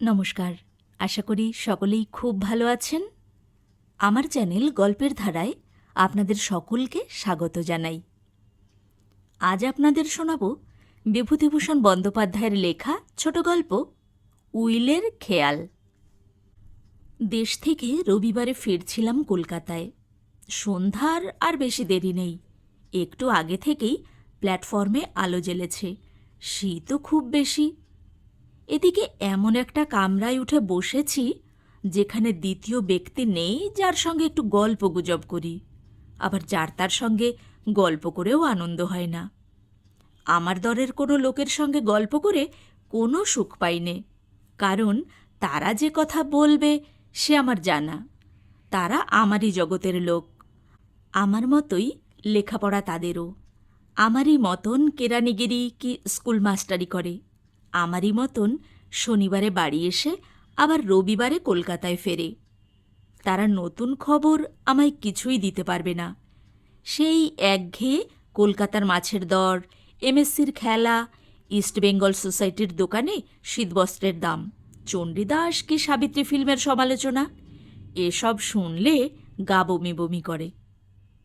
নমস্কার। আশা করি সকলেই খুব ভালো আছেন। আমার চ্যানেল গল্পের ধারায় আপনাদের সকলকে স্বাগত জানাই। আজ আপনাদের শোনাব বিভূতিভূষণ বন্দ্যোপাধ্যায়ের লেখা ছোট গল্প উইলের খেয়াল। দেশ থেকে রবিবারে ফিরছিলাম কলকাতায়। সন্ধ্যার আর বেশি দেরি নেই। একটু আগে থেকেই প্ল্যাটফর্মে আলো জ্বেলেছে। শীতও খুব বেশি। এদিকে এমন একটা কামরায় উঠে বসেছি যেখানে দ্বিতীয় ব্যক্তি নেই যার সঙ্গে একটু গল্পগুজব করি, আবার যার তার সঙ্গে গল্প করেও আনন্দ হয় না। আমার দরের কোনো লোকের সঙ্গে গল্প করে কোনো সুখ পাইনে, কারণ তারা যে কথা বলবে সে আমার জানা। তারা আমারই জগতের লোক। আমার মতোই লেখাপড়া তাদেরও। আমারই মতন কেরানিগিরি কি স্কুল মাস্টারি করে। আমারই মতন শনিবারে বাড়ি এসে আবার রবিবারে কলকাতায় ফেরে। তারা নতুন খবর আমায় কিছুই দিতে পারবে না। সেই একঘেয়ে কলকাতার মাছের দর, এমএসসির খেলা, ইস্টবেঙ্গল সোসাইটির দোকানে শীতবস্ত্রের দাম, চণ্ডীদাস কি সাবিত্রী ফিল্মের সমালোচনা, এসব শুনলে গা বমি বমি করে।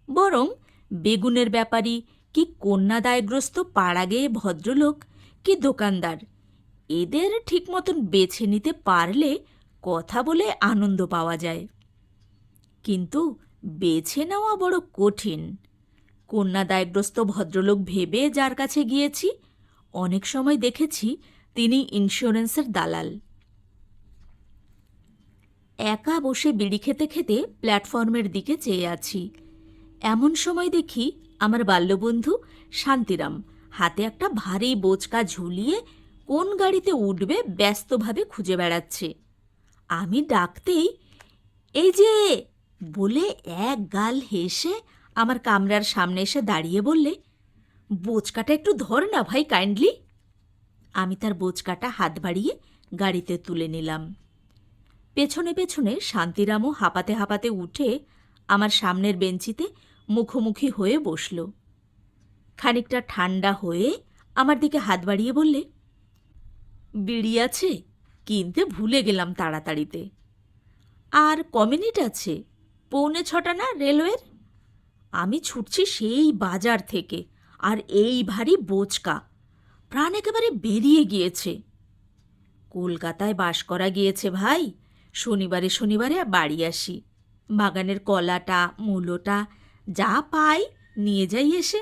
বরং বেগুনের ব্যাপারী কি কন্যাদায়গ্রস্ত পাড়াগেয়ে ভদ্রলোক কি দোকানদার, এদের ঠিক মতন বেছে নিতে পারলে কথা বলে আনন্দ পাওয়া যায়। কিন্তু বেছে নেওয়া বড় কঠিন। কন্যাদায়গ্রস্ত ভদ্রলোক ভেবে যার কাছে গিয়েছি, অনেক সময় দেখেছি তিনি ইন্স্যুরেন্সের দালাল। একা বসে বিড়ি খেতে খেতে প্ল্যাটফর্মের দিকে চেয়ে আছি। এমন সময় দেখি আমার বাল্যবন্ধু শান্তিরাম হাতে একটা ভারী বোঁচকা ঝুলিয়ে কোন গাড়িতে উঠবে ব্যস্তভাবে খুঁজে বেড়াচ্ছে। আমি ডাকতেই এই যে বলে এক গাল হেসে আমার কামরার সামনে এসে দাঁড়িয়ে বললে, বোঁচকাটা একটু ধর না ভাই কাইন্ডলি। আমি তার বোঁচকাটা হাত বাড়িয়ে গাড়িতে তুলে নিলাম। পেছনে পেছনে শান্তিরামও হাঁপাতে হাঁপাতে উঠে আমার সামনের বেঞ্চিতে মুখোমুখি হয়ে বসল। খানিকটা ঠান্ডা হয়ে আমার দিকে হাত বাড়িয়ে বললে, বিড়ি আছে? কিনতে ভুলে গেলাম তাড়াতাড়িতে। আর ক মিনিট আছে? 6:45 না রেলওয়ের? আমি ছুটছি সেই বাজার থেকে, আর এই ভারী বোঁচকা, প্রাণ একেবারে বেরিয়ে গিয়েছে। কলকাতায় বাস করা গিয়েছে ভাই, শনিবারে শনিবারে বাড়ি আসি। বাগানের কলাটা মূলোটা যা পাই নিয়ে যাই এসে।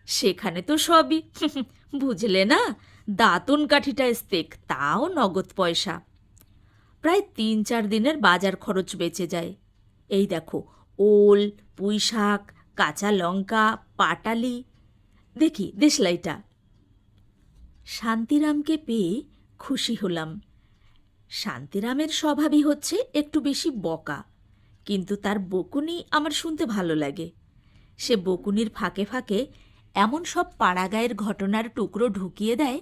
সেখানে তো সবই বুঝলে না, দাঁতন কাঠিটা স্তেক, তাও নগদ পয়সা। প্রায় 3-4 দিনের বাজার খরচ বেঁচে যায়। এই দেখো, ওল, পুঁই শাক, কাঁচা লঙ্কা, পাটালি, দেখি দেশলাইটা। শান্তিরামকে পেয়ে খুশি হলাম। শান্তিরামের স্বভাবই হচ্ছে একটু বেশি বকা, কিন্তু তার বকুনি আমার শুনতে ভালো লাগে। সে বকুনির ফাঁকে ফাঁকে এমন সব পাড়াগাঁয়ের ঘটনার টুকরো ঢুকিয়ে দেয়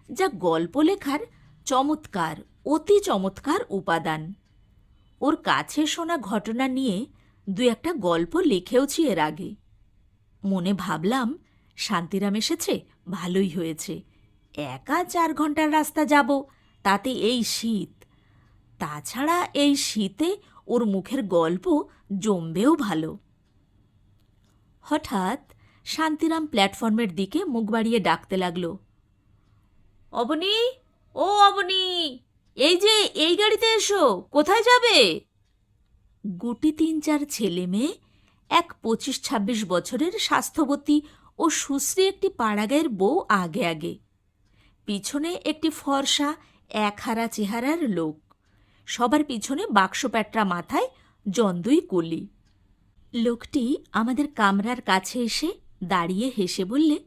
যা গল্প লেখার চমৎকার, অতি চমৎকার উপাদান। ওর কাছে শোনা ঘটনা নিয়ে 2-একটা গল্প লিখেওছি এর আগে। মনে ভাবলাম, শান্তিরাম এসেছে, ভালোই হয়েছে। একা 4 ঘন্টার রাস্তা যাব, তাতে এই শীত। তাছাড়া এই শীতে ওর মুখের গল্প জমবেও ভালো। হঠাৎ শান্তিরাম প্ল্যাটফর্মের দিকে মুখ বাড়িয়ে ডাকতে লাগল, অবনী, ও অবনী, এই যে এই গাড়িতে এসো, কোথায় যাবে? গুটি 3-4 ছেলে মেয়ে, এক 25-26 বছরের স্বাস্থ্যবতী ও সুশ্রী একটি পাড়াগাঁয়ের বউ আগে আগে, পিছনে একটি ফর্সা একহারা চেহারার লোক, সবার পিছনে বাক্স প্যাটরা মাথায় জন্দুই কলি। লোকটি আমাদের কামরার কাছে এসে দাঁড়িয়ে হেসে বললে,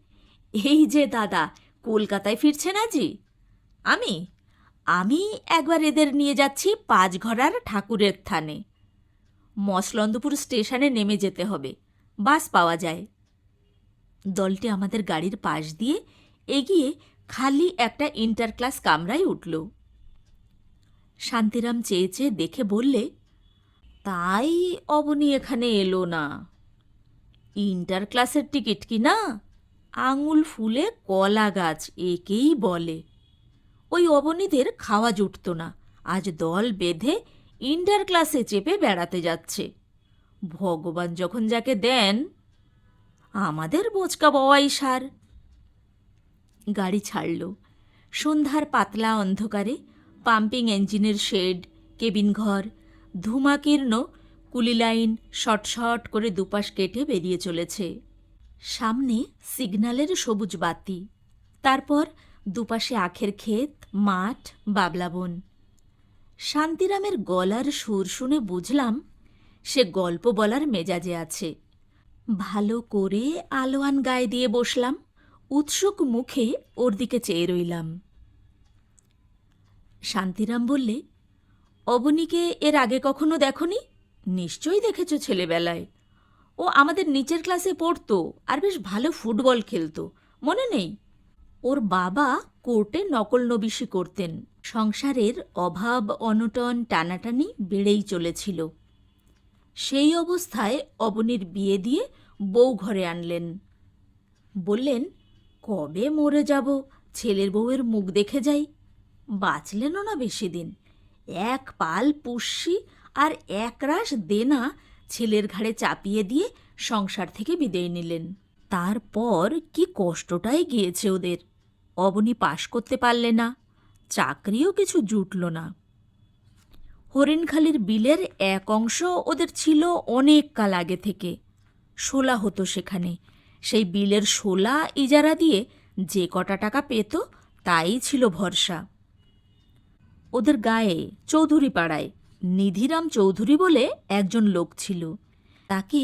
এই যে দাদা, কলকাতায় ফিরছেন আজই? আমি আমি একবার এদের নিয়ে যাচ্ছি 5ঘরার ঠাকুরের থানে। মসলন্দপুর স্টেশনে নেমে যেতে হবে, বাস পাওয়া যায়। দলটি আমাদের গাড়ির পাশ দিয়ে এগিয়ে খালি একটা ইন্টার ক্লাস কামরায় উঠল। শান্তিরাম চেয়ে চেয়ে দেখে বললে, তাই অবনী এখানে এলো না? ইন্টার ক্লাসের টিকিট কি না? আঙুল ফুলে কলা গাছ একেই বলে। ওই অবনীদের খাওয়া জুটত না, আজ দল বেঁধে ইন্টার ক্লাসে চেপে বেড়াতে যাচ্ছে। ভগবান যখন যাকে দেন, আমাদের বোচকা বওয়াই সার। গাড়ি ছাড়ল। সন্ধ্যার পাতলা অন্ধকারে পাম্পিং ইঞ্জিনের শেড, কেবিন ঘর, ধূমাকীর্ণ কুলি লাইন শটশট করে দুপাশ কেটে বেরিয়ে চলেছে। সামনে সিগন্যালের সবুজ বাতি, তারপর দুপাশে আখের ক্ষেত, মাঠ, বাবলাবন। শান্তিরামের গলার সুর শুনে বুঝলাম সে গল্প বলার মেজাজে আছে। ভালো করে আলোয়ান গায়ে দিয়ে বসলাম, উৎসুক মুখে ওর দিকে চেয়ে রইলাম। শান্তিরাম বললে, অবনীকে এর আগে কখনো দেখনি? নিশ্চয়ই দেখেছ ছেলেবেলায়। ও আমাদের নিচের ক্লাসে পড়তো আর বেশ ভালো ফুটবল খেলতো, মনে নেই? ওর বাবা কোর্টে নকল নবিশি করতেন। সংসারের অভাব অনটন টানাটানি বেড়েই চলেছিল। সেই অবস্থায় অবনীর বিয়ে দিয়ে বউ ঘরে আনলেন। বললেন, কবে মরে যাব, ছেলের বউয়ের মুখ দেখে যাই। বাঁচলেনও না বেশি দিন। এক পাল পুষ্যি আর একরাশ দেনা ছেলের ঘাড়ে চাপিয়ে দিয়ে সংসার থেকে বিদায় নিলেন। তারপর কি কষ্টটাই গিয়েছে ওদের। অবনী পাশ করতে পারলে না, চাকরিও কিছু জুটল না। হরিণখালির বিলের এক অংশ ওদের ছিল অনেক কাল আগে থেকে। শোলা হতো সেখানে। সেই বিলের শোলা ইজারা দিয়ে যে কটা টাকা পেত তাই ছিল ভরসা। ওদের গায়ে চৌধুরী পাড়ায় নিধিরাম চৌধুরী বলে একজন লোক ছিল। তাকে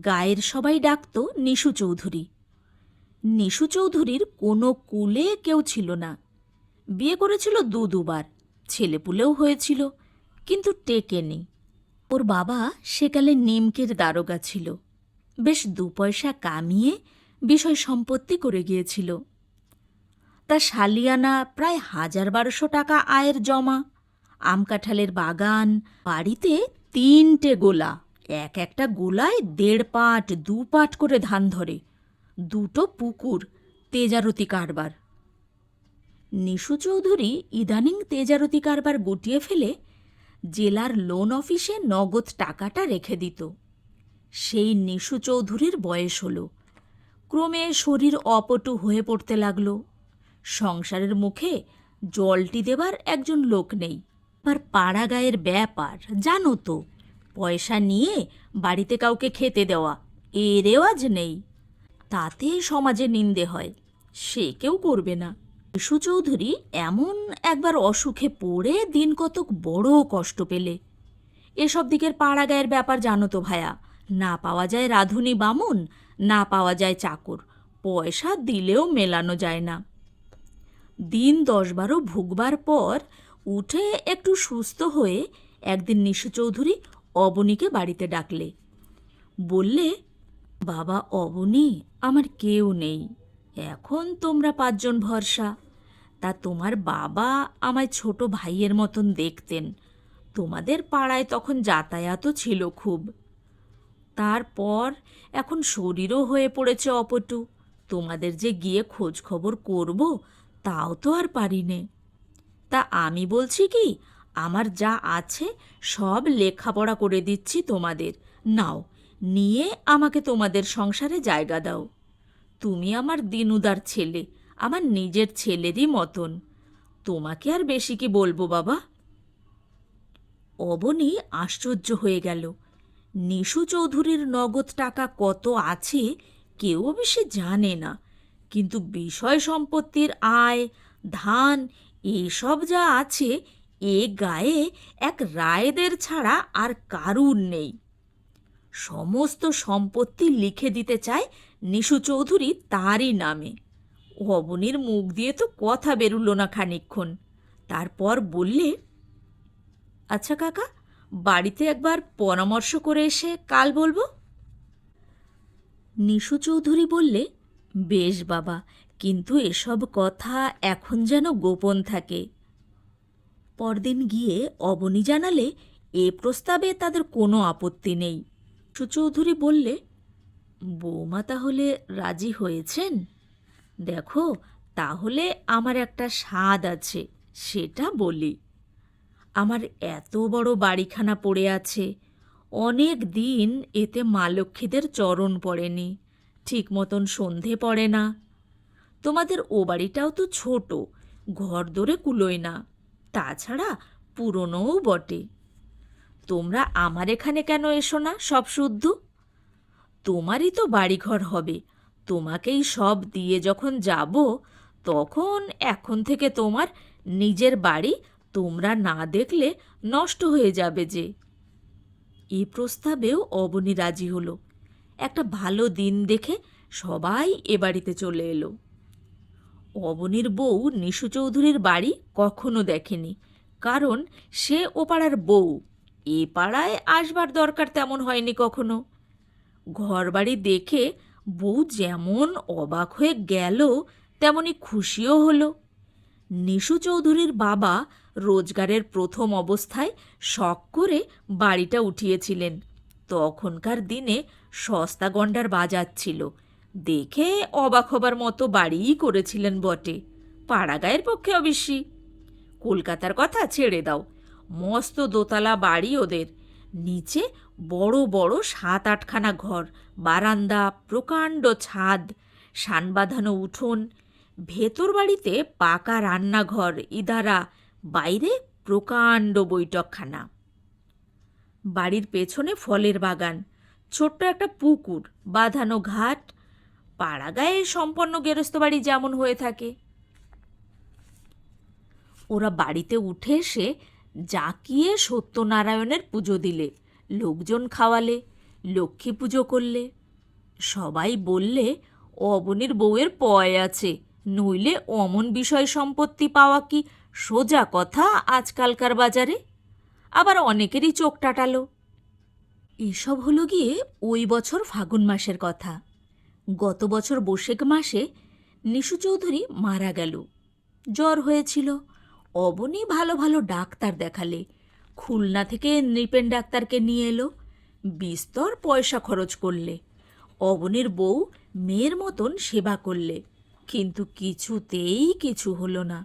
গায়ের সবাই ডাকত নিশু চৌধুরী। নিশু চৌধুরীর কোনো কুলে কেউ ছিল না। বিয়ে করেছিল দুবার, ছেলেপুলেও হয়েছিল, কিন্তু টেকেনি। ওর বাবা সেকালে নিমকের দারোগা ছিল। বেশ 2 পয়সা কামিয়ে বিষয় সম্পত্তি করে গিয়েছিল। তা শালিয়ানা প্রায় 1000-1200 টাকা আয়ের জমা, আম কাঁঠালের বাগান, বাড়িতে 3টে গোলা, একটা গোলায় 1.5 পাট 2 পাট করে ধান ধরে, 2টো পুকুর, তেজারতি কারবার। নিশু চৌধুরী ইদানিং তেজারতি কারবার গুটিয়ে ফেলে জেলার লোন অফিসে নগদ টাকাটা রেখে দিত। সেই নিশু চৌধুরীর বয়স হল। ক্রমে শরীর অপটু হয়ে পড়তে লাগল। সংসারের মুখে জলটি দেবার একজন লোক নেই। আবার পাড়া গায়ের ব্যাপার জানো তো, পয়সা নিয়ে বাড়িতে কাউকে খেতে দেওয়া এ রেওয়াজ নেই। তাতে সমাজে নিন্দে হয়, সে কেউ করবে না। নিশু চৌধুরী এমন একবার অসুখে পড়ে দিন কতক বড় কষ্ট পেলে। এসব দিকের পাড়া গায়ের ব্যাপার জানো তো ভায়া, না পাওয়া যায় রাঁধুনি বামুন, না পাওয়া যায় চাকর, পয়সা দিলেও মেলানো যায় না। দিন 10-12 ভুগবার পর উঠে একটু সুস্থ হয়ে একদিন নিশু চৌধুরী অবনীকে বাড়িতে ডাকলে। বললে, বাবা অবনী, আমার কেউ নেই, এখন তোমরা 5 জন ভরসা। তা তোমার বাবা আমায় ছোট ভাইয়ের মতন দেখতেন। তোমাদের পাড়ায় তখন যাতায়াতও ছিল খুব। তারপর এখন শরীরও হয়ে পড়েছে অপটু। তোমাদের যে গিয়ে খোঁজ খবর করব তাও তো আর পারি নে। তা আমি বলছি কি, আমার যা আছে সব লেখাপড়া করে দিচ্ছি তোমাদের, নাও, নিয়ে আমাকে তোমাদের সংসারে জায়গা দাও। তুমি আমার দিনুদার ছেলে, আমার নিজের ছেলেরই মতন। তোমাকে আর বেশি কি বলবো বাবা? অবনী আশ্চর্য হয়ে গেল। নিশু চৌধুরীর নগদ টাকা কত আছে কেউ অবশ্যই জানে না, কিন্তু বিষয় সম্পত্তির আয়, ধান, এসব যা আছে এ গায়ে এক রায়দের ছাড়া আর কারুর নেই। সমস্ত সম্পত্তি লিখে দিতে চায় নিশু চৌধুরী তারই নামে। অবনীর মুখ দিয়ে তো কথা বেরুল না খানিকক্ষণ। তারপর বললে, আচ্ছা কাকা, বাড়িতে একবার পরামর্শ করে এসে কাল বলবো। নিশু চৌধুরী বললে, বেশ বাবা, কিন্তু এসব কথা এখন যেন গোপন থাকে। পরদিন গিয়ে অবনী জানালে এ প্রস্তাবে তাদের কোনো আপত্তি নেই। সুচৌধুরী বললে, বৌমা তাহলে রাজি হয়েছেন? দেখো, তাহলে আমার একটা স্বাদ আছে, সেটা বলি। আমার এত বড় বাড়িখানা পড়ে আছে, অনেক দিন এতে মা লক্ষ্মীদের চরণ পড়েনি, ঠিক মতন সন্ধে পড়ে না। তোমাদের ও বাড়িটাও তো ছোট, ঘর দরে কুলোয় না, তাছাড়া পুরনোও বটে। তোমরা আমার এখানে কেন এসো না সব শুদ্ধ? তোমারই তো বাড়িঘর হবে, তোমাকেই সব দিয়ে যখন যাব, তখন এখন থেকে তোমার নিজের বাড়ি তোমরা না দেখলে নষ্ট হয়ে যাবে যে। এই প্রস্তাবেও অবনী রাজি হলো। একটা ভালো দিন দেখে সবাই এ বাড়িতে চলে এলো। অবনীর বউ নিশু চৌধুরীর বাড়ি কখনো দেখেনি, কারণ সে ও পাড়ার বউ, এ পাড়ায় আসবার দরকার তেমন হয়নি কখনো। ঘরবাড়ি দেখে বউ যেমন অবাক হয়ে গেল, তেমনি খুশিও হলো। নিশু চৌধুরীর বাবা রোজগারের প্রথম অবস্থায় শখ করে বাড়িটা উঠিয়েছিলেন। তখনকার দিনে সস্তা গন্ডার বাজার ছিল দেখে অবাক হবার মতো বাড়িই করেছিলেন বটে, পাড়াগাঁয়ের পক্ষে অবশ্যই। কলকাতার কথা ছেড়ে দাও, মস্ত দোতলা বাড়ি ওদের, নিচে বড় বড় 7-8খানা ঘর, বারান্দা, প্রকাণ্ড ছাদ, সান বাঁধানো উঠোন, ভেতর বাড়িতে পাকা রান্নাঘর, ইদারা, বাইরে প্রকাণ্ড বৈঠকখানা। বাড়ির পেছনে ফলের বাগান, ছোট্ট একটা পুকুর, বাঁধানো ঘাট, পাড়াগাঁয়ে সম্পন্ন গেরস্ত বাড়ি যেমন হয়ে থাকে। ওরা বাড়িতে উঠে এসে জাঁকিয়ে সত্যনারায়ণের পুজো দিলে, লোকজন খাওয়ালে, লক্ষ্মী পুজো করলে। সবাই বললে অবনীর বউয়ের পয় আছে, নইলে অমন বিষয় সম্পত্তি পাওয়া কি সোজা কথা আজকালকার বাজারে? আবার অনেকেরই চোখ টাটালো। এসব হলো গিয়ে ওই বছর ফাগুন মাসের কথা। গত বছর বৈশাখ মাসে নিশু চৌধুরী মারা গেল। জ্বর হয়েছিল। অবনী ভালো ভালো ডাক্তার দেখালে, খুলনা থেকে নৃপেন ডাক্তারকে নিয়ে এলো, বিস্তর পয়সা খরচ করলে। অবনীর বউ মেয়ের মতন সেবা করলে, কিন্তু কিছুতেই কিছু হলো না।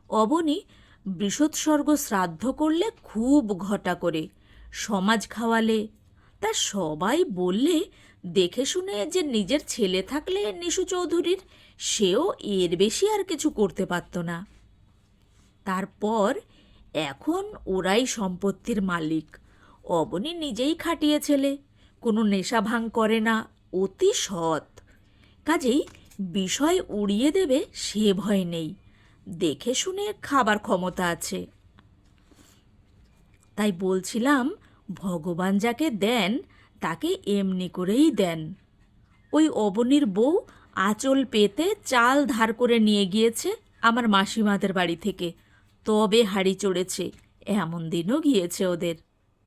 অবনী বৃষৎসর্গ শ্রাদ্ধ করলে খুব ঘটা করে, সমাজ খাওয়ালে। তা সবাই বললে দেখে শুনে যে নিজের ছেলে থাকলে নিশু চৌধুরীর, সেও এর বেশি আর কিছু করতে পারত না। তারপর এখন ওরাই সম্পত্তির মালিক। অবনী নিজেই খাটিয়ে ছেলে, কোনো নেশা ভাঙ করে না, অতি সৎ। কাজেই বিষয় উড়িয়ে দেবে সে ভয় নেই, দেখে শুনে খাবার ক্ষমতা আছে। তাই বলছিলাম, ভগবান যাকে দেন তাকে এমনি করেই দেন। ওই অবনীর বউ আঁচল পেতে চাল ধার করে নিয়ে গিয়েছে আমার মাসিমাদের বাড়ি থেকে, তবে হাড়ি চড়েছে, এমন দিনও গিয়েছে ওদের।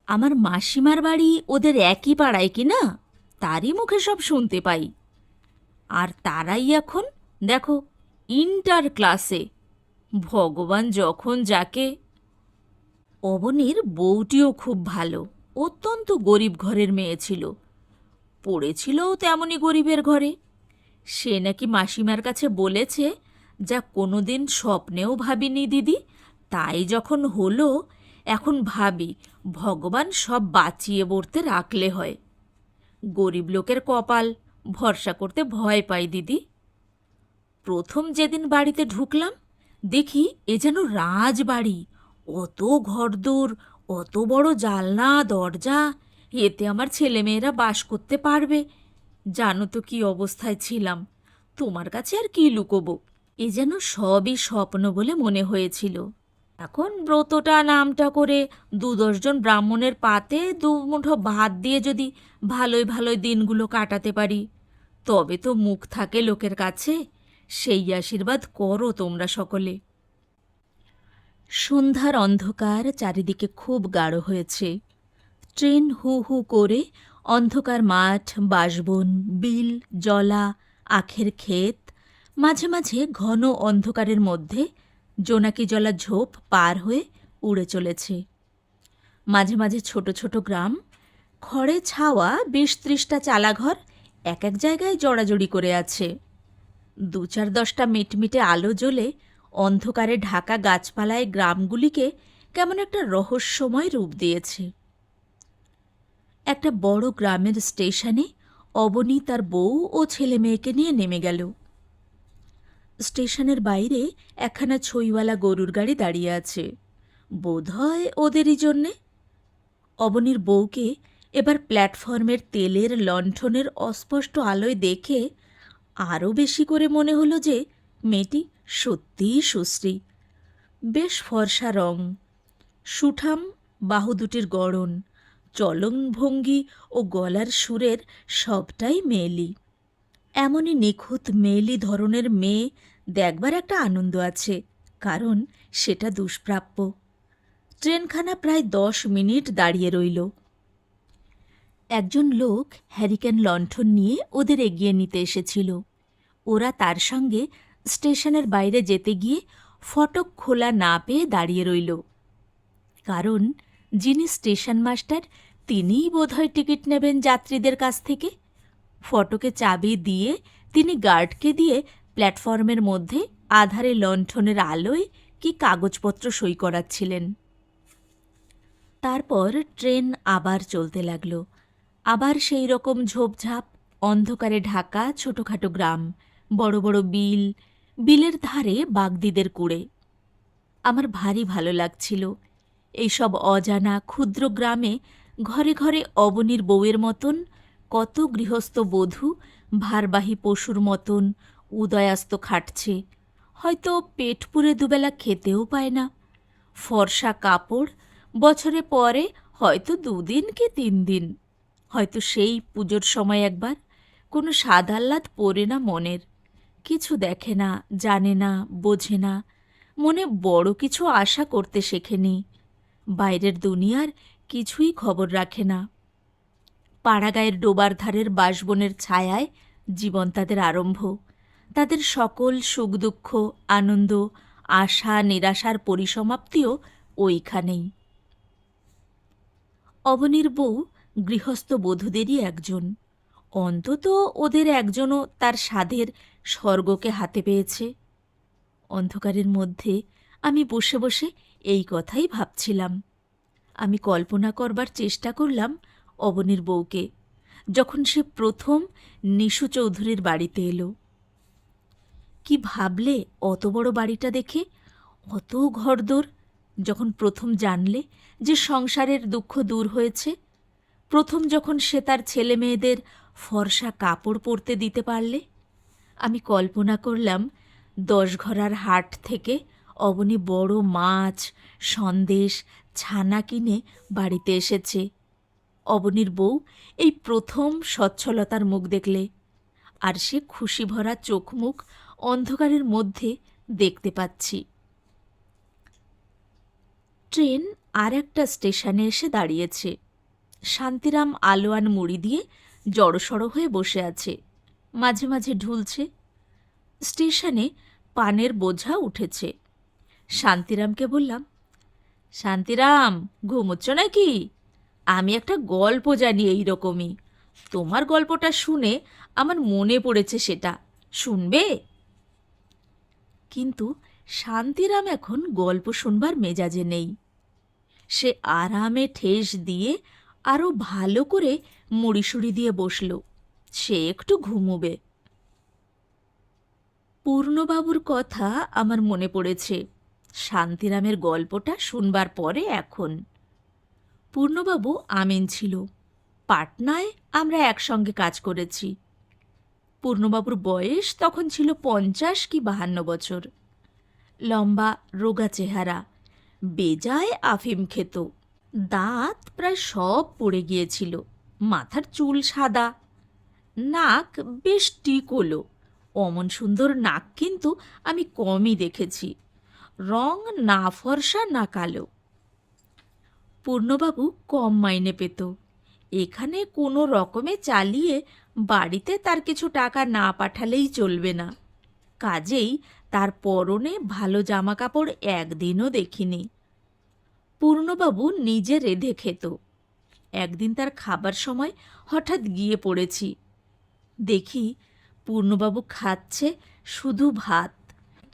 আমার মাসিমার বাড়ি ওদের একই পাড়ায় কি না, তারই মুখে সব শুনতে পাই। আর তারাই এখন দেখো ইন্টার ক্লাসে। ভগবান যখন যাকে। অবনীর বউটিও খুব ভালো, অত্যন্ত গরিব ঘরের মেয়ে ছিল, পড়েছিল তেমনই গরিবের ঘরে। সে নাকি মাসিমার কাছে বলেছে, যা কোনোদিন স্বপ্নেও ভাবিনি দিদি, তাই যখন হলো, এখন ভাবি ভগবান সব বাঁচিয়ে বর্তে রাখলে হয়। গরিব লোকের কপাল, ভরসা করতে ভয় পাই দিদি। প্রথম যেদিন বাড়িতে ঢুকলাম, দেখি এ যেন রাজবাড়ি, অত ঘরদোর, অত বড় জালনা দরজা, এতে আমার ছেলেমেয়েরা বাস করতে পারবে? জানো তো কি অবস্থায় ছিলাম, তোমার কাছে আর কি লুকোবো। এ যেন সবই স্বপ্ন বলে মনে হয়েছিল। এখন ব্রতটা নামটা করে 2-10 জন ব্রাহ্মণের পাতে 2 মুঠো ভাত দিয়ে যদি ভালোই ভালোই দিনগুলো কাটাতে পারি, তবে তো মুখ থাকে লোকের কাছে। সেই আশীর্বাদ করো তোমরা সকলে। সন্ধ্যার অন্ধকার চারিদিকে খুব গাঢ় হয়েছে। ট্রেন হু হু করে অন্ধকার মাঠ, বাঁশবন, বিল, জলা, আখের ক্ষেত, মাঝে মাঝে ঘন অন্ধকারের মধ্যে জোনাকি জলা ঝোপ পার হয়ে উড়ে চলেছে। মাঝে মাঝে ছোট ছোট গ্রাম, খড়ে ছাওয়া 20-30টা চালাঘর এক এক জায়গায় জড়াজড়ি করে আছে। 2-4-10টা মিটমিটে আলো জ্বলে অন্ধকারে ঢাকা গাছপালায় গ্রামগুলিকে কেমন একটা রহস্যময় রূপ দিয়েছে। একটা বড় গ্রামের স্টেশনে অবনী তার বউ ও ছেলে মেয়েকে নিয়ে নেমে গেল। স্টেশনের বাইরে একখানা ছইওয়ালা গরুর গাড়ি দাঁড়িয়ে আছে, বোধহয় ওদেরই জন্যে। অবনীর বউকে এবার প্ল্যাটফর্মের তেলের লণ্ঠনের অস্পষ্ট আলোয় দেখে আরও বেশি করে মনে হলো যে মেয়েটি সত্যিই সুশ্রী। বেশ ফর্সা রং, সুঠাম বাহু দুটির গড়ন, চলনভঙ্গি ও গলার সুরের সবটাই মেয়েলি। এমনই নিখুঁত মেয়েলি ধরনের মেয়ে দেখবার একটা আনন্দ আছে, কারণ সেটা দুষ্প্রাপ্য। ট্রেনখানা প্রায় 10 মিনিট দাঁড়িয়ে রইল। একজন লোক হ্যারিকেন লণ্ঠন নিয়ে ওদের এগিয়ে নিতে এসেছিল। ওরা তার সঙ্গে স্টেশনের বাইরে যেতে গিয়ে ফটক খোলা না পেয়ে দাঁড়িয়ে রইল, কারণ যিনি স্টেশন মাস্টার তিনিই বোধহয় টিকিট নেবেন যাত্রীদের কাছ থেকে। ফটকে চাবি দিয়ে তিনি গার্ডকে দিয়ে প্ল্যাটফর্মের মধ্যে আধারে লণ্ঠনের আলোয় কি কাগজপত্র সই করাচ্ছিলেন। তারপর ট্রেন আবার চলতে লাগল। আবার সেই রকম ঝোপঝাপ, অন্ধকারে ঢাকা ছোটোখাটো গ্রাম, বড় বড় বিল, বিলের ধারে বাগদিদের কুড়ে। আমার ভারী ভালো লাগছিল। এইসব অজানা ক্ষুদ্র গ্রামে ঘরে ঘরে অবনীর বউয়ের মতন কত গৃহস্থ বধূ ভারবাহী পশুর মতন উদয়াস্ত খাটছে, হয়তো পেট পুরে দুবেলা খেতেও পায় না। ফর্সা কাপড়, বছরে পরে হয়তো 2 দিন কি 3 দিন, হয়তো সেই পুজোর সময় একবার, কোনো স্বাদ আহ্লাদ পড়ে না মনের, কিছু দেখে না, জানে না, বোঝে না, মনে বড় কিছু আশা করতে শেখেনি, বাইরের দুনিয়ার কিছুই খবর রাখে না। পাড়াগাঁয়ের ডোবার ধারের বাঁশবনের ছায়ায় জীবন তাদের আরম্ভ, তাদের সকল সুখ দুঃখ, আনন্দ, আশা নিরাশার পরিসমাপ্তিও ওইখানেই। অবনীর বউ গৃহস্থ বধূদেরই একজন, অন্তত ওদের একজনও তার সাধের স্বর্গকে হাতে পেয়েছে। অন্ধকারের মধ্যে আমি বসে বসে এই কথাই ভাবছিলাম। আমি কল্পনা করবার চেষ্টা করলাম অবনীর বউকে, যখন সে প্রথম নিশু চৌধুরীর বাড়িতে এলো। কি ভাবলে অত বড় বাড়িটা দেখে, অত ঘরদোর? যখন প্রথম জানলে যে সংসারের দুঃখ দূর হয়েছে, প্রথম যখন সে তার ছেলে মেয়েদের ফর্সা কাপড় পরতে দিতে পারলে, আমি কল্পনা করলাম 10 ঘরার হাট থেকে অবনী বড় মাছ, সন্দেশ, ছানা কিনে বাড়িতে এসেছে। অবনীর বউ এই প্রথম সচ্ছলতার মুখ দেখলে, আর সে খুশি ভরা চোখ মুখ অন্ধকারের মধ্যে দেখতে পাচ্ছি। ট্রেন আর একটা স্টেশনে এসে দাঁড়িয়েছে। শান্তিরাম আলোয়ান মুড়ি দিয়ে জড়সড় হয়ে বসে আছে, মাঝে মাঝে ঢুলছে। স্টেশনে পানের বোঝা উঠেছে। শান্তিরামকে বললাম, শান্তিরাম, ঘুমোচ্ছ নাকি? আমি একটা গল্প জানি এই রকমই, তোমার গল্পটা শুনে আমার মনে পড়েছে, সেটা শুনবে? কিন্তু শান্তিরাম এখন গল্প শুনবার মেজাজে নেই। সে আরামে ঠেস দিয়ে আরও ভালো করে মুড়িসুড়ি দিয়ে বসল, সে একটু ঘুমোবে। পূর্ণবাবুর কথা আমার মনে পড়েছে শান্তিরামের গল্পটা শুনবার পরে। এখন পূর্ণবাবু আমিন ছিল, পাটনায় আমরা একসঙ্গে কাজ করেছি। পূর্ণবাবুর বয়স তখন ছিল 50 কি 52 বছর। লম্বা রোগা চেহারা, বেজায় আফিম খেত, দাঁত প্রায় সব পড়ে গিয়েছিল, মাথার চুল সাদা, নাক বেশ টিকোলো। অমন সুন্দর নাক কিন্তু আমি কমই দেখেছি, রং না ফর্সা না কালো। পূর্ণবাবু কম মাইনে পেত, এখানে কোনো রকমে চালিয়ে বাড়িতে তার কিছু টাকা না পাঠালেই চলবে না, কাজেই তার পরনে ভালো জামা কাপড় একদিনও দেখিনি। পূর্ণবাবু নিজে রেঁধে খেত। একদিন তার খাবার সময় হঠাৎ গিয়ে পড়েছি, দেখি পূর্ণবাবু খাচ্ছে শুধু ভাত,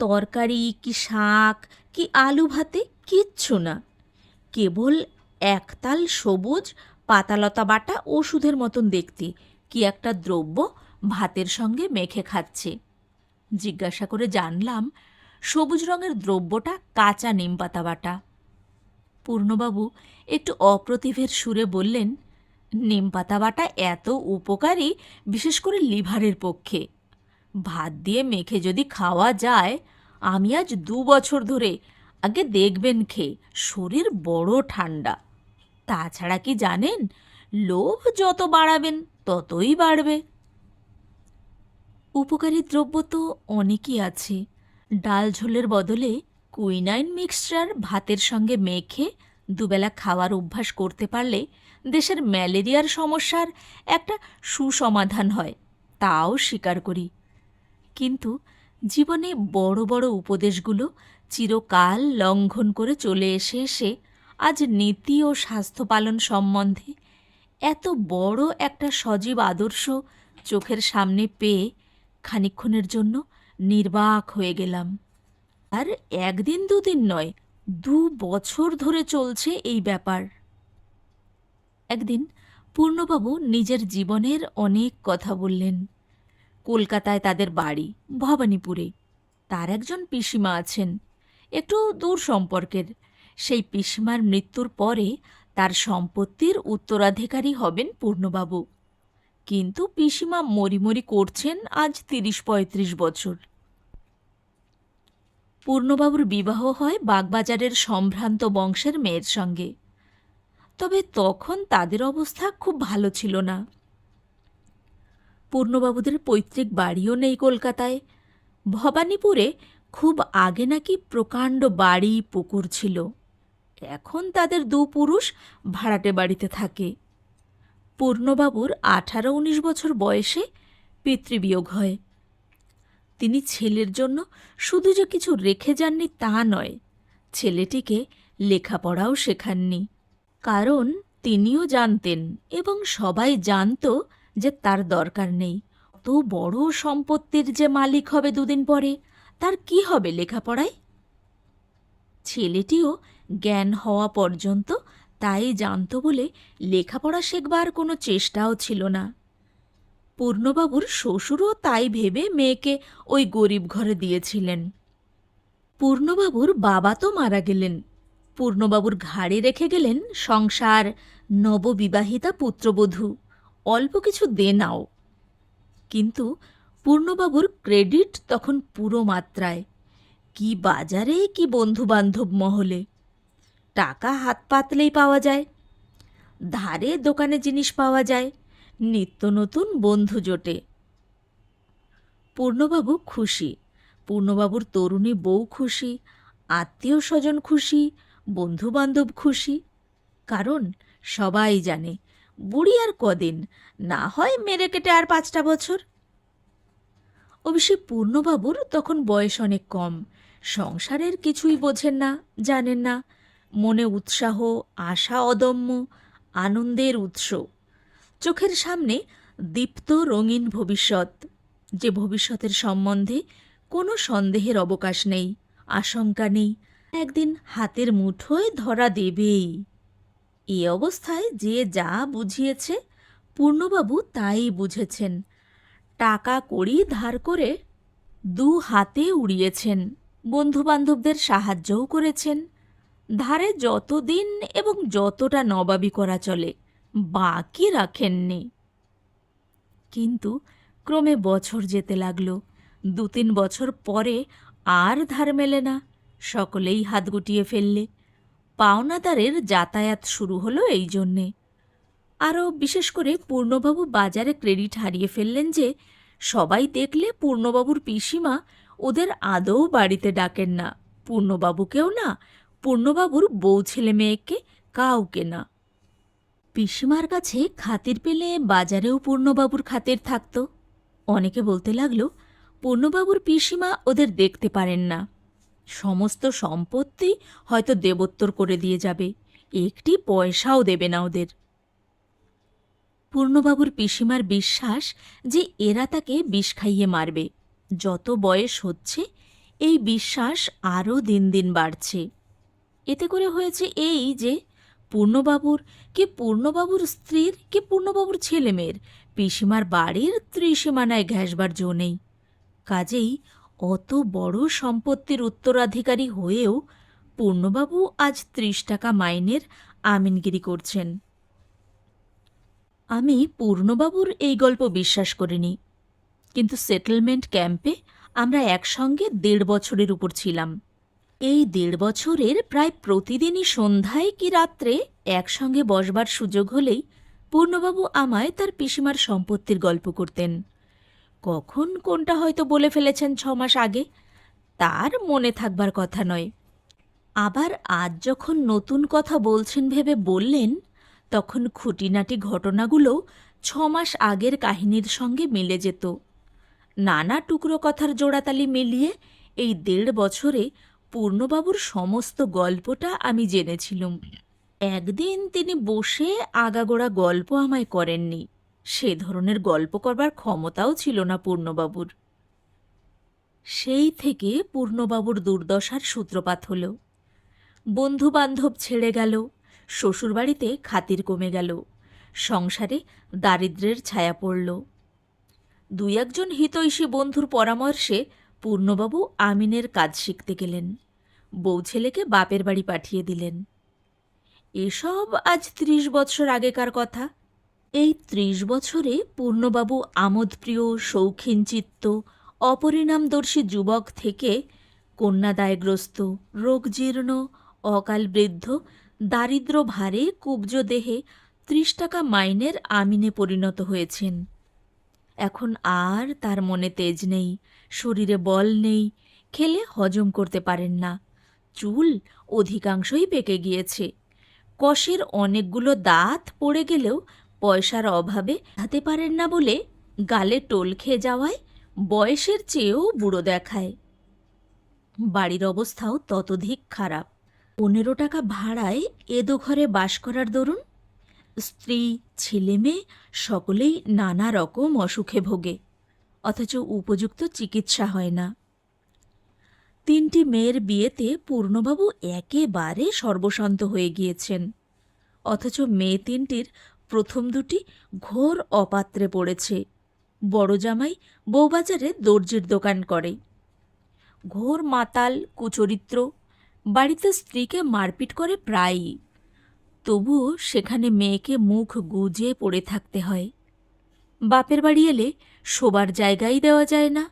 তরকারি কি শাক কি আলু ভাতে কিচ্ছু না, কেবল একতাল সবুজ পাতালতা বাটা ওষুধের মতন দেখতে কি একটা দ্রব্য ভাতের সঙ্গে মেখে খাচ্ছে। জিজ্ঞাসা করে জানলাম সবুজ রঙের দ্রব্যটা কাঁচা নিমপাতা বাটা। পূর্ণবাবু একটু অপ্রতিভের সুরে বললেন, নিমপাতা বাটা এত উপকারী, বিশেষ করে লিভারের পক্ষে। ভাত দিয়ে মেখে যদি খাওয়া যায়, আমি আজ 2 বছর ধরে, আগে দেখবেন খেয়ে, শরীর বড় ঠান্ডা। তাছাড়া কি জানেন, লোভ যত বাড়াবেন ততই বাড়বে। উপকারী দ্রব্য তো অনেকই আছে। ডাল ঝোলের বদলে কুইনাইন মিক্সচার ভাতের সঙ্গে মেখে দুবেলা খাওয়ার অভ্যাস করতে পারলে দেশের ম্যালেরিয়ার সমস্যার একটা সুসমাধান হয়, তাও স্বীকার করি। কিন্তু জীবনে বড় বড় উপদেশগুলো চিরকাল লঙ্ঘন করে চলে এসে আজ নীতি ও স্বাস্থ্য পালন সম্বন্ধে এত বড় একটা সজীব আদর্শ চোখের সামনে পেয়ে খানিকক্ষণের জন্য নির্বাক হয়ে গেলাম। আর 1 দিন 2 দিন নয়, 2 বছর ধরে চলছে এই ব্যাপার। একদিন পূর্ণবাবু নিজের জীবনের অনেক কথা বললেন। কলকাতায় তাদের বাড়ি, ভবানীপুরে। তার একজন পিসিমা আছেন, একটু দূর সম্পর্কের। সেই পিসিমার মৃত্যুর পরে তার সম্পত্তির উত্তরাধিকারী হবেন পূর্ণবাবু। কিন্তু পিসিমা মরি করছেন আজ 30-35 বছর। পূর্ণবাবুর বিবাহ হয় বাগবাজারের সম্ভ্রান্ত বংশের মেয়ের সঙ্গে। তবে তখন তাদের অবস্থা খুব ভালো ছিল না। পূর্ণবাবুদের পৈতৃক বাড়িও নেই কলকাতায়। ভবানীপুরে খুব আগে নাকি প্রকাণ্ড বাড়ি পুকুর ছিল। এখন তাদের 2 পুরুষ ভাড়াটে বাড়িতে থাকে। পূর্ণবাবুর 18-19 বছর বয়সে পিতৃবিয়োগ হয়। তিনি ছেলের জন্য শুধু যে কিছু রেখে যাননি তা নয়, ছেলেটিকে লেখাপড়াও শেখাননি। কারণ তিনিও জানতেন এবং সবাই জানত যে তার দরকার নেই। অত বড় সম্পত্তির যে মালিক হবে 2 দিন পরে, তার কি হবে লেখাপড়ায়? ছেলেটিও জ্ঞান হওয়া পর্যন্ত তাই জানত বলে লেখাপড়া শেখবার কোনো চেষ্টাও ছিল না। পূর্ণবাবুর শ্বশুরও তাই ভেবে মেয়েকে ওই গরিব ঘরে দিয়েছিলেন। পূর্ণবাবুর বাবা তো মারা গেলেন। পূর্ণবাবুর ঘাড়ে রেখে গেলেন সংসার, নববিবাহিতা পুত্রবধূ, অল্প কিছু দেনাও। কিন্তু পূর্ণবাবুর ক্রেডিট তখন পুরো মাত্রায়। কি বাজারে কি বন্ধুবান্ধব মহলে, টাকা হাত পাতলেই পাওয়া যায়। ধারে দোকানে জিনিস পাওয়া যায়, নিত্য নতুন বন্ধু জোটে। পূর্ণবাবু খুশি, পূর্ণবাবুর তরুণী বউ খুশি, আত্মীয় স্বজন খুশি, বন্ধুবান্ধব খুশি। কারণ সবাই জানে বুড়ি আর কদিন, না হয় মেরে কেটে আর 5টা বছর। অবশ্যই পূর্ণবাবুর তখন বয়স অনেক কম, সংসারের কিছুই বোঝেন না, জানেন না। মনে উৎসাহ, আশা অদম্য, আনন্দের উৎস। চোখের সামনে দীপ্ত রঙিন ভবিষ্যৎ, যে ভবিষ্যতের সম্বন্ধে কোনো সন্দেহের অবকাশ নেই, আশঙ্কা নেই। একদিন হাতের মুঠোয় ধরা দেবেই। এ অবস্থায় যে যা বুঝিয়েছে, পূর্ণবাবু তাই বুঝেছেন। টাকা কড়ি ধার করে 2 হাতে উড়িয়েছেন, বন্ধুবান্ধবদের সাহায্যও করেছেন। ধারে যতদিন এবং যতটা নবাবি করা চলে বাকি রাখেননি। কিন্তু ক্রমে বছর যেতে লাগল। 2-3 বছর পরে আর ধার মেলে না, সকলেই হাত গুটিয়ে ফেললে। পাওনাদারের যাতায়াত শুরু হলো এই জন্যে। আরও বিশেষ করে পূর্ণবাবু বাজারে ক্রেডিট হারিয়ে ফেললেন যে সবাই দেখলে পূর্ণবাবুর পিসিমা ওদের আদৌ বাড়িতে ডাকেন না, পূর্ণবাবুকেও না, পূর্ণবাবুর বউ ছেলে মেয়েকে কাউকে না। পিসিমার কাছে খাতির পেলে বাজারেও পূর্ণবাবুর খাতির থাকত। অনেকে বলতে লাগলো পূর্ণবাবুর পিসিমা ওদের দেখতে পারেন না, সমস্ত সম্পত্তি হয়তো দেবোত্তর করে দিয়ে যাবে, একটি পয়সাও দেবে না ওদের। পূর্ণবাবুর পিসিমার বিশ্বাস যে এরা তাকে বিষ খাইয়ে মারবে। যত বয়স হচ্ছে এই বিশ্বাস আরও দিন দিন বাড়ছে। এতে করে হয়েছে এই যে পূর্ণবাবুর কি পূর্ণবাবুর স্ত্রীর কি পূর্ণবাবুর ছেলেমেয়ের পিসিমার বাড়ির ত্রিসীমানায় ঘেঁষবার জো নেই। কাজেই অত বড় সম্পত্তির উত্তরাধিকারী হয়েও পূর্ণবাবু আজ ৩০ টাকা মাইনের আমিনগিরি করছেন। আমি পূর্ণবাবুর এই গল্প বিশ্বাস করিনি, কিন্তু সেটেলমেন্ট ক্যাম্পে আমরা একসঙ্গে ১.৫ বছরের উপর ছিলাম। এই ১.৫ বছরের প্রায় প্রতিদিনই সন্ধ্যায় কি রাত্রে একসঙ্গে বসবার সুযোগ হলেই পূর্ণবাবু আমায় তার পিসিমার সম্পত্তির গল্প করতেন। কখন কোনটা হয়তো বলে ফেলেছেন ৬ মাস আগে, তার মনে থাকবার কথা নয়। আবার আজ যখন নতুন কথা বলছেন ভেবে বললেন, তখন খুঁটিনাটি ঘটনাগুলো ৬ মাস আগের কাহিনীর সঙ্গে মিলে যেত। নানা টুকরো কথার জোড়াতালি মিলিয়ে এই ১.৫ বছরে পূর্ণবাবুর সমস্ত গল্পটা আমি জেনেছিলুম। একদিন তিনি বসে আগাগোড়া গল্প আমায় করেননি, সে ধরনের গল্প করবার ক্ষমতাও ছিল না পূর্ণবাবুর। সেই থেকে পূর্ণবাবুর দুর্দশার সূত্রপাত হল। বন্ধুবান্ধব ছেড়ে গেল, শ্বশুরবাড়িতে খাতির কমে গেল, সংসারে দারিদ্র্যের ছায়া পড়ল। ২-১ জন হিতৈষী বন্ধুর পরামর্শে পূর্ণবাবু আমিনের কাজ শিখতে গেলেন, বউ ছেলেকে বাপের বাড়ি পাঠিয়ে দিলেন। এসব আজ ৩০ বৎসর আগেকার কথা। এই ৩০ বছরে পূর্ণবাবু আমোদপ্রিয়, শৌখিনচিত্ত, অপরিণামদর্শী যুবক থেকে কন্যাদায়গ্রস্ত, রোগজীর্ণ, অকাল বৃদ্ধ, দারিদ্র ভারে কুব্জ দেহে ৩০ টাকা মাইনের আমিনে পরিণত হয়েছেন। এখন আর তার মনে তেজ নেই, শরীরে বল নেই, খেলে হজম করতে পারেন না, চুল অধিকাংশই পেকে গিয়েছে, কষের অনেকগুলো দাঁত পড়ে গেলেও পয়সার অভাবে হাতে পারেন না বলে গালে টোল খেয়ে যাওয়ায় বয়সের চেয়েও বুড়ো দেখায়। বাড়ির অবস্থাও ততোধিক খারাপ। ১৫ টাকা ভাড়ায় এদো ঘরে বাস করার দরুন স্ত্রী, ছেলে মেয়ে সকলেই নানা রকম অসুখে ভোগে, অথচ উপযুক্ত চিকিৎসা হয় না। ৩টি মেয়ের বিয়েতে পূর্ণবাবু একেবারে সর্বস্বান্ত হয়ে গিয়েছেন, অথচ মেয়ে ৩টির প্রথম ২টি ঘোর অপাত্রে পড়েছে। বড় জামাই বউবাজারে দর্জির দোকান করে, ঘোর মাতাল, কুচরিত্র, বাড়িতে স্ত্রীকে মারপিট করে প্রায়ই। তবুও সেখানে মেয়েকে মুখ গুজে পড়ে থাকতে হয়। বাপের বাড়ি এলে শোবার জায়গাই দেওয়া যায় না।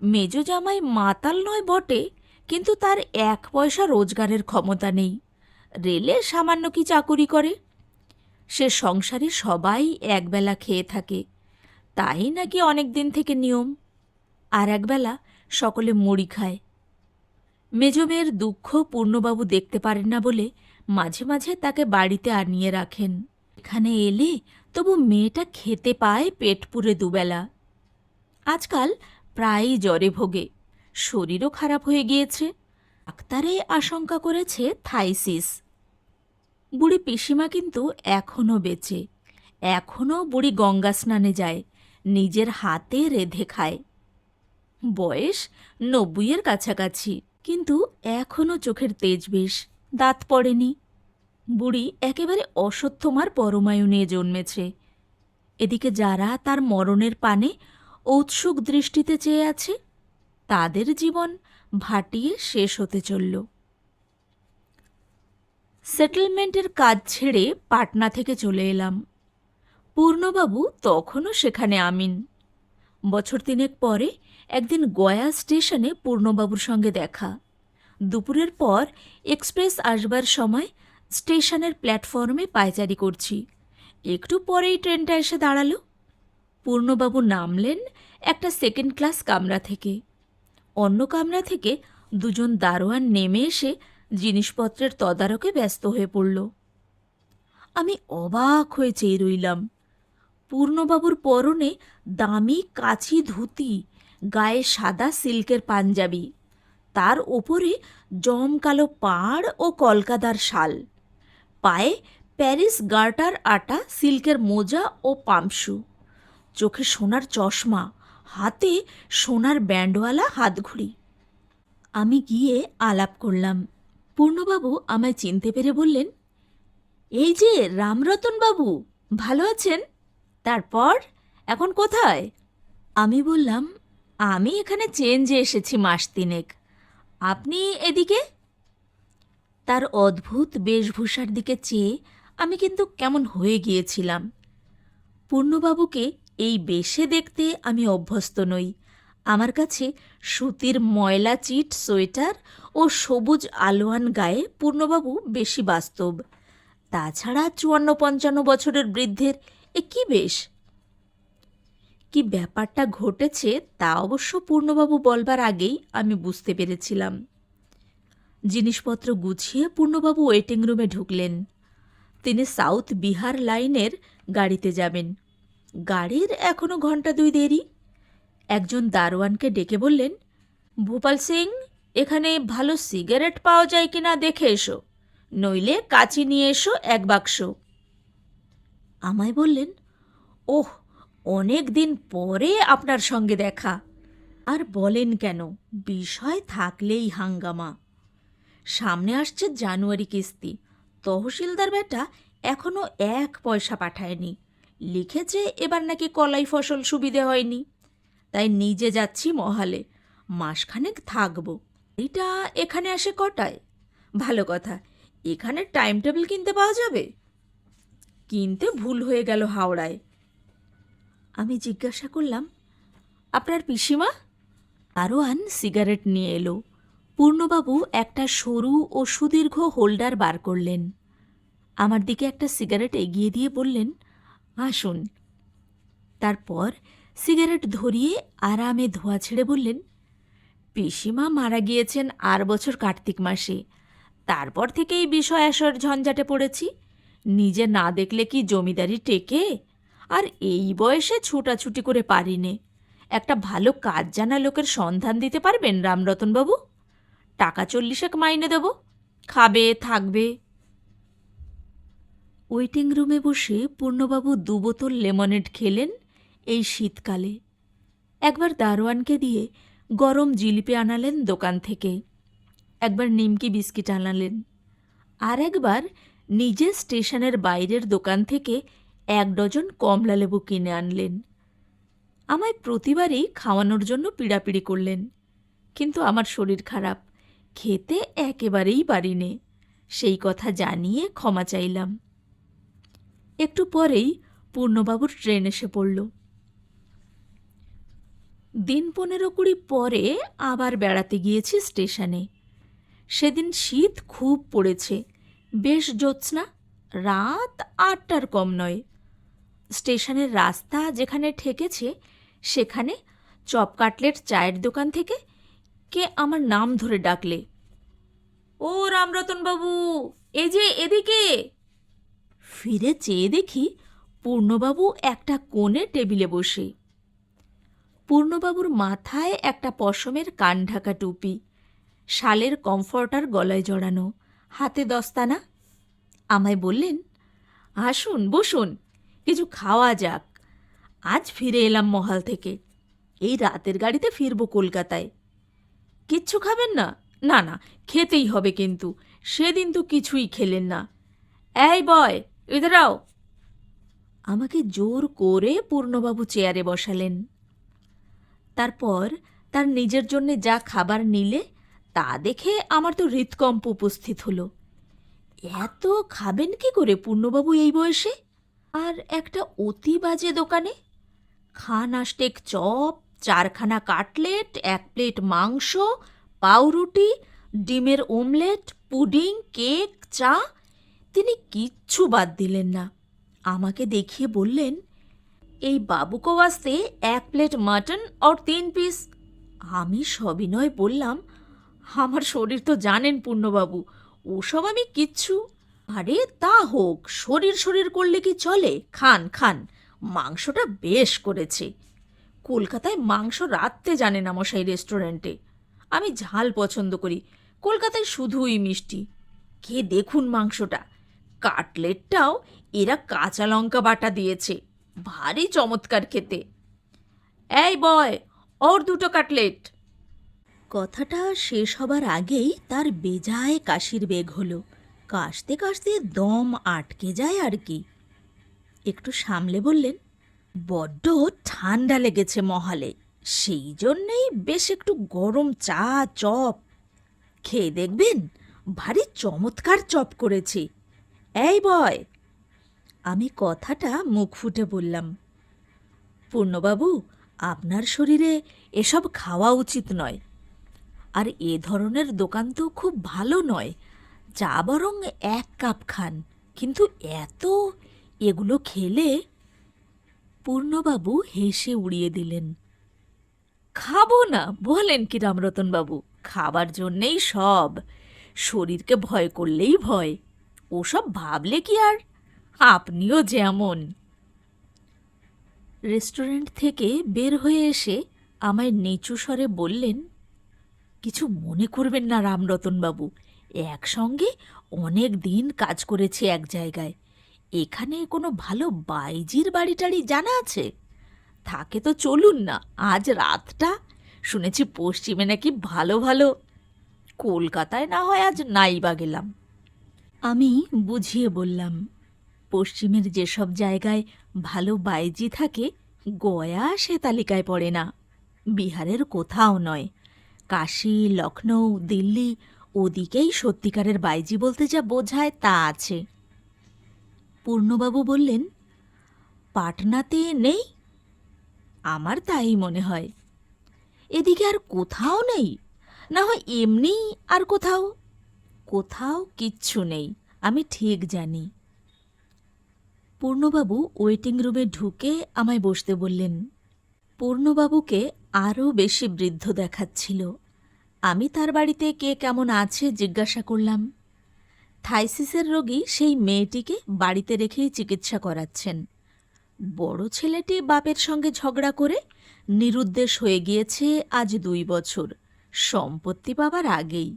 মেজ জামাই মাতাল নয় বটে, কিন্তু তার ১ পয়সা রোজগারের ক্ষমতা নেই, রেলে সামান্য কি চাকুরি করে। সে সংসারে সবাই একবেলা খেয়ে থাকে, তাই নাকি অনেক দিন থেকে নিয়ম। আর একবেলা সকলে মুড়ি খায়। মেজ মেয়ের দুঃখ পূর্ণবাবু দেখতে পারেন না বলে মাঝে মাঝে তাকে বাড়িতে আনিয়ে রাখেন। এখানে এলে তবু মেয়েটা খেতে পায় পেট পুরে দুবেলা। আজকাল প্রায়ই জ্বরে ভোগে, শরীরও খারাপ হয়ে গিয়েছে। ডাক্তারে আশঙ্কা করেছে থাইসিস। বুড়ি পিসিমা কিন্তু এখনও বেঁচে, এখনও বুড়ি গঙ্গা স্নানে যায়, নিজের হাতে রেঁধে খায়। বয়স ৯০-এর কাছাকাছি, কিন্তু এখনও চোখের তেজ বেশ, দাঁত পড়েনি। বুড়ি একেবারে অশ্বত্থমার পরমায়ু নিয়ে জন্মেছে। এদিকে যারা তার মরণের পানে ঔৎসুক দৃষ্টিতে চেয়ে আছে, তাদের জীবন ভাটিয়ে শেষ হতে চলল। সেটেলমেন্টের কাজ ছেড়ে পাটনা থেকে চলে এলাম। পূর্ণবাবু তখনও সেখানে আমিন। বছর ৩ পরে একদিন গয়া স্টেশনে পূর্ণবাবুর সঙ্গে দেখা। দুপুরের পর এক্সপ্রেস আসবার সময় স্টেশনের প্ল্যাটফর্মে পায়চারি করছি। একটু পরেই ট্রেনটা এসে দাঁড়ালো। পূর্ণবাবু নামলেন একটা সেকেন্ড ক্লাস কামরা থেকে। অন্য কামরা থেকে ২ জন দারোয়ান নেমে এসে জিনিসপত্রের তদারকে ব্যস্ত হয়ে পড়ল। আমি অবাক হয়ে চেয়ে রইলাম। পূর্ণবাবুর পরনে দামি কাচি ধুতি, গায়ে সাদা সিল্কের পাঞ্জাবি, তার ওপরে জমকালো পাড় ও কলকাতার শাল, পায়ে প্যারিস গার্টার আটা সিল্কের মোজা ও পামশু, চোখে সোনার চশমা, হাতে সোনার ব্যান্ডওয়ালা হাতঘড়ি। আমি গিয়ে আলাপ করলাম। পূর্ণবাবু আমায় চিনতে পেরে বললেন, এই যে রামরতন বাবু, ভালো আছেন? তারপর এখন কোথায়? আমি বললাম, আমি এখানে চেঞ্জে এসেছি মাস তিনেক। আপনি এদিকে? তার অদ্ভুত বেশভূষার দিকে চেয়ে আমি কিন্তু কেমন হয়ে গিয়েছিলাম। পূর্ণবাবুকে এই বেশে দেখতে আমি অভ্যস্ত নই। আমার কাছে সুতির ময়লা চিট সোয়েটার ও সবুজ আলোয়ান গায়ে পূর্ণবাবু বেশি বাস্তব। তাছাড়া ৫৪-৫৫ বছরের বৃদ্ধের এ কী বেশ? কি ব্যাপারটা ঘটেছে তা অবশ্য পূর্ণবাবু বলবার আগেই আমি বুঝতে পেরেছিলাম। জিনিসপত্র গুছিয়ে পূর্ণবাবু ওয়েটিং রুমে ঢুকলেন। তিনি সাউথ বিহার লাইনের গাড়িতে যাবেন। গাড়ির এখনও ঘণ্টা ২ দেরি। একজন দারোয়ানকে ডেকে বললেন, ভূপাল সিং, এখানে ভালো সিগারেট পাওয়া যায় কিনা দেখে এসো, নইলে কাচি নিয়ে এসো ১ বাক্স। আমায় বললেন, ওহ, অনেক দিন পরে আপনার সঙ্গে দেখা। আর বলেন কেন, বিষয় থাকলেই হাঙ্গামা। সামনে আসছে জানুয়ারি কিস্তি। তহসিলদার বেটা এখনও ১ পয়সা পাঠায়নি। লিখেছে এবার নাকি কলাই ফসল সুবিধে হয়নি। তাই নিজে যাচ্ছি মহালে, মাসখানেক থাকব। এটা এখানে আসে কটায়? ভালো কথা, এখানে টাইম টেবিল কিনতে পাওয়া যাবে? কিনতে ভুল হয়ে গেল হাওড়ায়। আমি জিজ্ঞাসা করলাম, আপনার পিসিমা? দারোয়ান সিগারেট নিয়ে এলো। পূর্ণবাবু একটা সরু ও সুদীর্ঘ হোল্ডার বার করলেন। আমার দিকে একটা সিগারেট এগিয়ে দিয়ে বললেন, আসুন। তারপর সিগারেট ধরিয়ে আরামে ধোঁয়া ছেড়ে বললেন, পিসিমা মারা গিয়েছেন আর বছর কার্তিক মাসে। তারপর থেকেই বিষয় আসর ঝঞ্ঝাটে পড়েছি। নিজে না দেখলে কি জমিদারি টেকে? আর এই বয়সে ছুটাছুটি করে পারি নে। একটা ভালো কাজ জানা লোকের সন্ধান দিতে পারবেন রামরতনবাবু? টাকা ৪০ মাইনে দেব, খাবে থাকবে। ওয়েটিং রুমে বসে পূর্ণবাবু ২ বোতল লেমনেড খেলেন এই শীতকালে। একবার দারোয়ানকে দিয়ে গরম জিলিপি আনালেন দোকান থেকে, একবার নিমকি বিস্কিট আনালেন, আর একবার নিজে স্টেশনের বাইরের দোকান থেকে ১ ডজন কমলালেবু কিনে আনলেন। আমায় প্রতিবারই খাওয়ানোর জন্য পিড়াপিড়ি করলেন, কিন্তু আমার শরীর খারাপ, খেতে একেবারেই পারি নে। সেই কথা জানিয়ে ক্ষমা চাইলাম। একটু পরেই পূর্ণবাবুর ট্রেন এসে পড়ল। দিন ১৫-২০ পরে আবার বেড়াতে গিয়েছি স্টেশনে। সেদিন শীত খুব পড়েছে, বেশ জ্যোৎস্না, রাত ৮টার কম নয়। স্টেশনের রাস্তা যেখানে ঠেকেছে সেখানে চপ কাটলেট চায়ের দোকান থেকে কে আমার নাম ধরে ডাকলে, ও রামরতনবাবু, এই যে এদিকে। ফিরে চেয়ে দেখি পূর্ণবাবু একটা কোণে টেবিলে বসে। পূর্ণবাবুর মাথায় একটা পশমের কানঢাকা টুপি, শালের কমফর্টার গলায় জড়ানো, হাতে দস্তানা। আমায় বললেন, আসুন বসুন, কিছু খাওয়া যাক। আজ ফিরে এলাম মহাল থেকে, এই রাতের গাড়িতে ফিরব কলকাতায়। কিচ্ছু খাবেন না? না না, খেতেই হবে, কিন্তু সেদিন তো কিছুই খেলেন না। এই বয়, ইধর আও। আমাকে জোর করে পূর্ণবাবু চেয়ারে বসালেন। তারপর তার নিজের জন্যে যা খাবার নিলে তা দেখে আমার তো হৃৎকম্প উপস্থিত হলো। এত খাবেন কি করে পূর্ণবাবু এই বয়সে? আর একটা অতি বাজে দোকানে খান আষ্টেক চপ, ৪খানা কাটলেট, ১ প্লেট মাংস, পাউরুটি, ডিমের অমলেট, পুডিং, কেক, চা, তিনি কিচ্ছু বাদ দিলেন না। আমাকে দেখিয়ে বললেন, এই বাবু কো ওয়াস্তে ১ প্লেট মাটন আর ৩ পিস। আমি সবিনয় বললাম, আমার শরীর তো জানেন পূর্ণবাবু, ওসব আমি কিচ্ছু। আরে তা হোক, শরীর শরীর করলে কি চলে? খান খান, মাংসটা বেশ করেছে। কলকাতায় মাংস রাঁধতে জানে না মশাই রেস্টুরেন্টে। আমি ঝাল পছন্দ করি, কলকাতায় শুধুই মিষ্টি। খেয়ে দেখুন মাংসটা, কাটলেটটাও এরা কাঁচা লঙ্কা বাটা দিয়েছে, ভারী চমৎকার খেতে। এই বয়, ওর ২টো কাটলেট। কথাটা শেষ হবার আগেই তার বেজায় কাশির বেগ হলো। কাশতে কাশতে দম আটকে যায় আর কি। একটু সামলে বললেন, বড্ড ঠান্ডা লেগেছে মহালে, সেই জন্যেই বেশ একটু গরম চা চপ খেয়ে দেখবেন, ভারী চমৎকার চপ করেছি। এই বয়! আমি কথাটা মুখ ফুটে বললাম, পূর্ণবাবু, আপনার শরীরে এসব খাওয়া উচিত নয়, আর এ ধরনের দোকান তো খুব ভালো নয়। চা বরং 1 কাপ খান, কিন্তু এগুলো খেলে। পূর্ণবাবু হেসে উড়িয়ে দিলেন, খাবো না বলেন কি রামরতনবাবু? খাবার জন্যেই সব। শরীরকে ভয় করলেই ভয়, ওসব ভাবলে কি আর। আপনিও যেমন। রেস্টুরেন্ট থেকে বের হয়ে এসে আমায় নিচু স্বরে বললেন, কিছু মনে করবেন না রামরতনবাবু, একসঙ্গে অনেক দিন কাজ করেছি এক জায়গায়। এখানে কোনো ভালো বাইজির বাড়ি টাড়ি জানা আছে? থাকে তো চলুন না, আজ রাতটা শুনেছি পশ্চিমে নাকি ভালো ভালো। কলকাতায় না হয় আজ নাই বা গেলাম। আমি বুঝিয়ে বললাম, পশ্চিমের যেসব জায়গায় ভালো বাইজি থাকে, গয়া সে তালিকায় পড়ে না। বিহারের কোথাও নয়। কাশী, লখনৌ, দিল্লি, ওদিকেই সত্যিকারের বাইজি বলতে যা বোঝায় তা আছে। পূর্ণবাবু বললেন, পাটনাতে নেই? আমার তাই মনে হয়। এদিকে আর কোথাও নেই? না হয় এমনি আর কোথাও? কোথাও কিচ্ছু নেই, আমি ঠিক জানি। পূর্ণবাবু ওয়েটিং রুমে ঢুকে আমায় বসতে বললেন। পূর্ণবাবুকে আরও বেশি বৃদ্ধ দেখাচ্ছিল। আমি তার বাড়িতে কে কেমন আছে জিজ্ঞাসা করলাম। থাইসিসের রোগী সেই মেয়েটিকে বাড়িতে রেখেই চিকিৎসা করাচ্ছেন। বড় ছেলেটি বাপের সঙ্গে ঝগড়া করে নিরুদ্দেশ হয়ে গিয়েছে আজ 2 বছর, সম্পত্তি পাবার আগেই।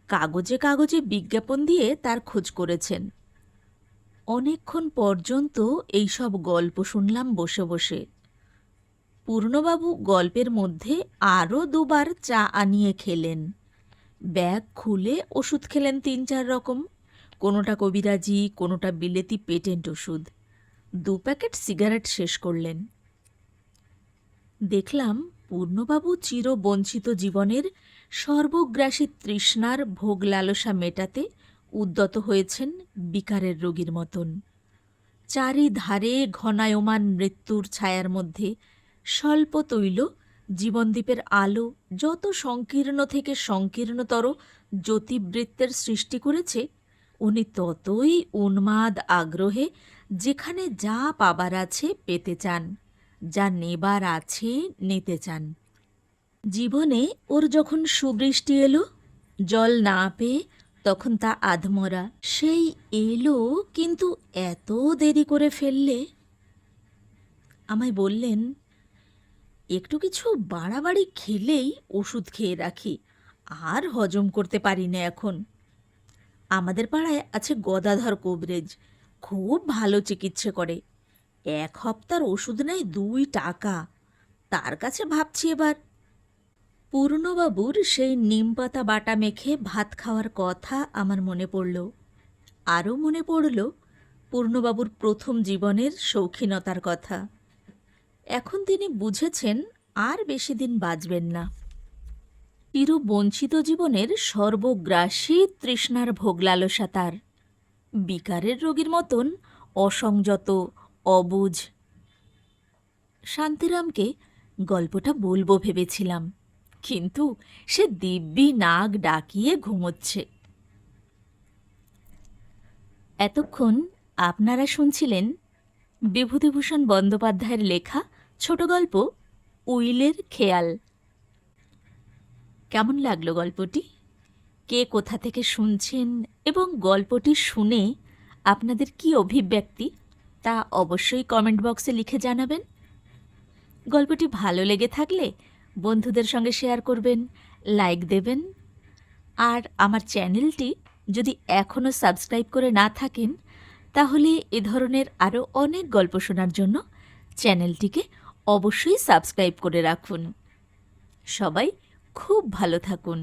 কাগজে কাগজে বিজ্ঞাপন দিয়ে তার খোঁজ করেছেন। অনেকক্ষণ পর্যন্ত এইসব গল্প শুনলাম বসে বসে। পূর্ণবাবু গল্পের মধ্যে আরও 2 বার চা আনিয়ে খেলেন। ব্যাগ খুলে ওষুধ খেলেন 3-4 রকম, কোনোটা কবিরাজি, কোনোটা বিলেতি পেটেন্ট ওষুধ। 2 প্যাকেট সিগারেট শেষ করলেন। দেখলাম পূর্ণবাবু চিরবঞ্চিত জীবনের সর্বগ্রাসী তৃষ্ণার ভোগ লালসা মেটাতে উদ্যত হয়েছেন বিকারের রোগীর মতন। চারিধারে ঘনায়মান মৃত্যুর ছায়ার মধ্যে স্বল্প তৈল জীবনদীপের আলো যত সংকীর্ণ থেকে সংকীর্ণতর জ্যোতিবৃত্তের সৃষ্টি করেছে, উনি ততই উন্মাদ আগ্রহে যেখানে যা পাবার আছে পেতে চান, যা নেবার আছে নিতে চান। জীবনে ওর যখন সুবৃষ্টি এলো, জল না পেয়ে তখন তা আধমরা, সেই এলো, কিন্তু এত দেরি করে ফেললে। আমায় বললেন, একটু কিছু বাড়াবাড়ি খেলেই ওষুধ খেয়ে রাখি, আর হজম করতে পারি না এখন। আমাদের পাড়ায় আছে গদাধর কবিরাজ, খুব ভালো চিকিৎসা করে। 1 হপ্তার ওষুধ নেয় 2 টাকা। তার কাছে ভাবছি এবার। পূর্ণবাবুর সেই নিমপাতা বাটা মেখে ভাত খাওয়ার কথা আমার মনে পড়ল। আরও মনে পড়ল পূর্ণবাবুর প্রথম জীবনের শৌখিনতার কথা। এখন তিনি বুঝেছেন আর বেশি দিন বাঁচবেন না। চিরবঞ্চিত জীবনের সর্বগ্রাসী তৃষ্ণার ভোগ লালসা তার। বিকারের রোগীর মতন অসংযত, অবুঝ। শান্তিরামকে গল্পটা বলবো ভেবেছিলাম, কিন্তু সে দিব্যি নাক ডাকিয়ে ঘুমোচ্ছে। এতক্ষণ আপনারা শুনছিলেন বিভূতিভূষণ বন্দ্যোপাধ্যায়ের লেখা ছোট গল্প উইলের খেয়াল। কেমন লাগলো গল্পটি? কে কোথা থেকে শুনছেন এবং গল্পটি শুনে আপনাদের কী অভিব্যক্তি তা অবশ্যই কমেন্ট বক্সে লিখে জানাবেন। গল্পটি ভালো লেগে থাকলে বন্ধুদের সঙ্গে শেয়ার করবেন, লাইক দেবেন। আর আমার চ্যানেলটি যদি এখনও সাবস্ক্রাইব করে না থাকেন, তাহলে এ ধরনের আরও অনেক গল্প শোনার জন্য চ্যানেলটিকে অবশ্যই সাবস্ক্রাইব করে রাখুন। সবাই খুব ভালো থাকুন।